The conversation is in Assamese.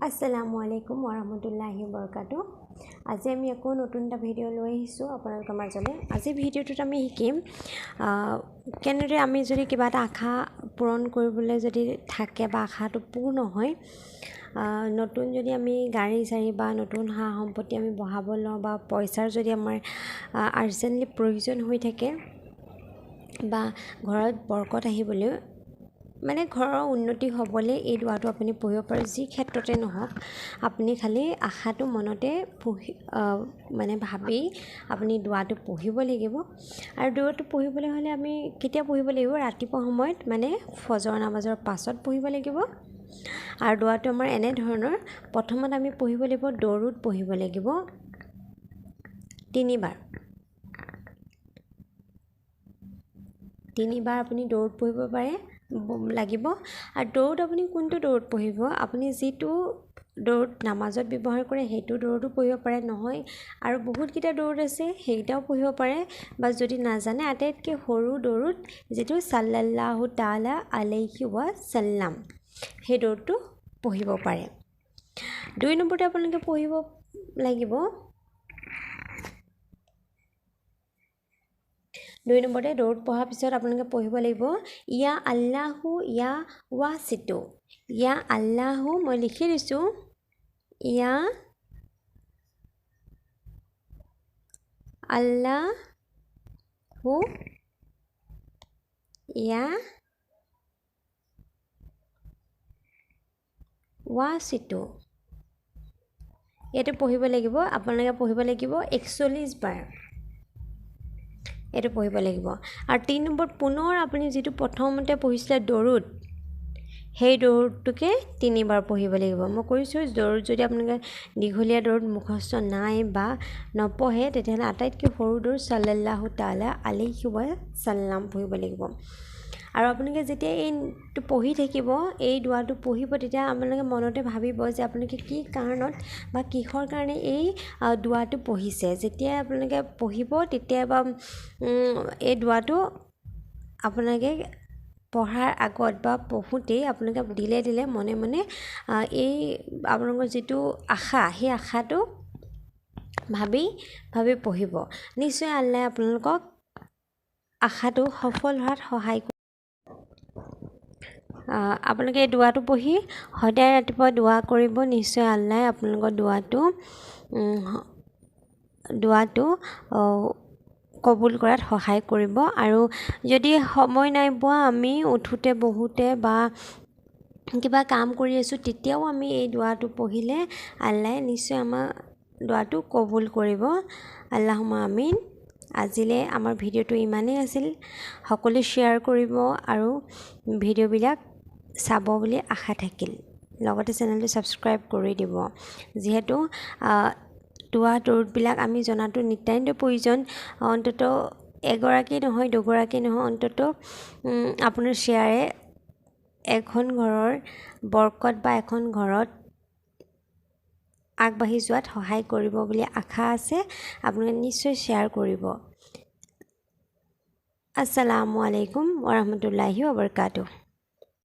আসসালামু আলাইকুম ওয়াৰাহমাতুল্লাহি ওবাৰাকাতুহ। আজি আমি আকৌ নতুন এটা ভিডিঅ' লৈ আহিছোঁ আপোনালোকৰ মাজলৈ। আজি ভিডিঅ'টোত আমি শিকিম কেনেদৰে আমি যদি কিবা এটা আশা পূৰণ কৰিবলৈ যদি থাকে বা আশাটো পূৰ্ণ হয়, নতুন যদি আমি গাড়ী চাড়ী বা নতুন সা সম্পত্তি আমি বঢ়াব লওঁ বা পইচাৰ যদি আমাৰ আৰ্জেণ্টলি প্ৰয়োজন হৈ থাকে বা ঘৰত বৰকত আহিবলৈ মানে ঘৰৰ উন্নতি হ'বলৈ এই দুৱাটো আপুনি পঢ়িব পাৰে। যি ক্ষেত্ৰতে নহওক আপুনি খালি আশাটো মনতে মানে ভাবি আপুনি দুৱাটো পঢ়িব লাগিব। আৰু দুৱাটো পঢ়িবলৈ হ'লে আমি কেতিয়া পঢ়িব লাগিব? ৰাতিপুৱা সময়ত মানে ফজৰ নামাজৰ পাছত পঢ়িব লাগিব। আৰু দুৱাটো আমাৰ এনেধৰণৰ, প্ৰথমত আমি পঢ়িব লাগিব দৰুদ পঢ়িব লাগিব 3বাৰ আপুনি দৰুদ পঢ়িব লাগিব। আৰু দৰুদ আপুনি কোনটো দৰুদ পঢ়িব? আপুনি যিটো দৰুদ নামাজত ব্যৱহাৰ কৰে সেইটো দৰুদো পঢ়িব পাৰে, নহয় আৰু বহুতকেইটা দৰুদ আছে সেইকেইটাও পঢ়িব পাৰে, বা যদি নাজানে আটাইতকৈ সৰু দৰুদ যিটো সাল্লাল্লাহু তাআলা আলাইহি ৱাসাল্লাম, সেই দৰুদটো পঢ়িব পাৰে। 2 নম্বৰতে আপোনালোকে পঢ়িব লাগিব 2 নম্বৰতে দৰুদ পঢ়াৰ পিছত আপোনালোকে পঢ়িব লাগিব ইয়া আল্লাহু ইয়া ৱাছিতু। ইয়া আল্লাহু, মই লিখি দিছোঁ, ইয়া আল্লাহু ইয়া ৱাছিতু। এইটো পঢ়িব লাগিব, আপোনালোকে পঢ়িব লাগিব 41 বাৰ। এইটো পঢ়িব লাগিব। আৰু 3 নম্বৰ পুনৰ আপুনি যিটো প্ৰথমতে পঢ়িছিলে দৰুদ, সেই দৰুদটোকে 3বাৰ পঢ়িব লাগিব। মই কৈছোঁ দৰুদ যদি আপোনালোকে দীঘলীয়া দৰুদ মুখস্থ নাই বা নপঢ়ে তেতিয়াহ'লে আটাইতকৈ সৰু দৰুদ সাল্লাল্লাহু তাআলা আলাইহি ৱাসাল্লাম পঢ়িব লাগিব। আৰু আপোনালোকে যেতিয়া এইটো পঢ়ি থাকিব, এই দুৱাটো পঢ়িব, তেতিয়া আপোনালোকে মনতে ভাবিব যে আপোনালোকে কি কাৰণত বা কিহৰ কাৰণে এই দুৱাটো পঢ়িছে। যেতিয়া আপোনালোকে পঢ়িব তেতিয়া বা এই দুৱাটো আপোনালোকে পঢ়াৰ আগত বা পঢ়োঁতেই আপোনালোকে দিলে মনে মনে এই আপোনালোকৰ যিটো আশা, সেই আশাটো ভাবি পঢ়িব। নিশ্চয় আল্লাহে আপোনালোকক আশাটো সফল হোৱাত সহায় কৰিব। আপোনালোকে এই দুৱাটো পঢ়ি সদায় ৰাতিপুৱা দুৱা কৰিব। নিশ্চয় আল্লাহে আপোনালোকৰ দুৱাটো কবুল কৰাত সহায় কৰিব। আৰু যদি সময় নাই পোৱা, আমি উঠোঁতে বহোঁতে বা কিবা কাম কৰি আছোঁ, তেতিয়াও আমি এই দুৱাটো পঢ়িলে আল্লাহে নিশ্চয় আমাৰ দুৱাটো কবুল কৰিব। আল্লাহুম্মা আমিন। আজিলৈ আমাৰ ভিডিঅ'টো ইমানেই আছিল। সকলোৱে শ্বেয়াৰ কৰিব আৰু ভিডিঅ'বিলাক চাব বুলি আশা থাকিল। লগতে চেনেলটো ছাবস্ক্ৰাইব কৰি দিব। যিহেতু দুৱা দৰুদবিলাক আমি জনাটো নিতান্ত প্ৰয়োজন। অন্ততঃ এগৰাকী নহয়, দুগৰাকী নহয়, অন্ততঃ আপোনাৰ শ্বেয়াৰে এখন ঘৰৰ বৰকত বা এখন ঘৰত আগবাঢ়ি যোৱাত সহায় কৰিব বুলি আশা আছে। আপোনালোকে নিশ্চয় শ্বেয়াৰ কৰিব। আসসালামু আলাইকুম ওয়া ৰাহমাতুল্লাহি ওয়া বাৰাকাতুহু।